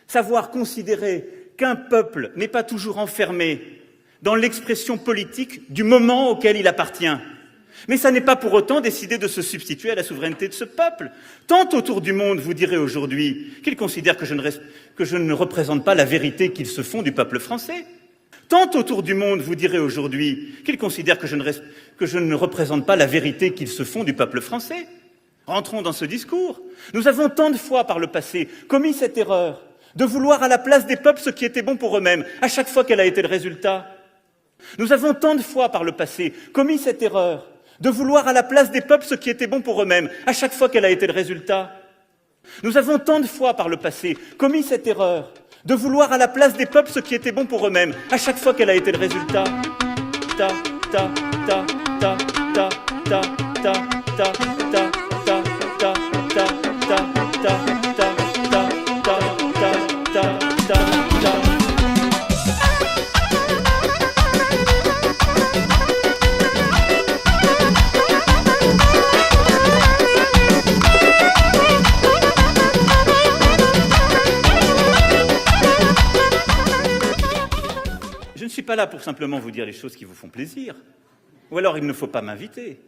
Savoir considérer qu'un peuple n'est pas toujours enfermé dans l'expression politique du moment auquel il appartient. Mais ça n'est pas pour autant décider de se substituer à la souveraineté de ce peuple. Tant autour du monde, vous direz aujourd'hui, qu'ils considèrent que je ne représente pas la vérité qu'ils se font du peuple français. Tant autour du monde, vous direz aujourd'hui, qu'ils considèrent que je ne représente pas la vérité qu'ils se font du peuple français. Rentrons dans ce discours. Nous avons tant de fois par le passé commis cette erreur de vouloir à la place des peuples ce qui était bon pour eux-mêmes, à chaque fois quel a été le résultat. Nous avons tant de fois par le passé commis cette erreur de vouloir à la place des peuples ce qui était bon pour eux-mêmes, à chaque fois quel a été le résultat. Nous avons tant de fois par le passé commis cette erreur de vouloir à la place des peuples ce qui était bon pour eux-mêmes, à chaque fois quel a été le résultat. Ta ta ta ta ta ta ta ta ta ta ta ta Je ne suis pas là pour simplement vous dire les choses qui vous font plaisir. Ou alors il ne faut pas m'inviter.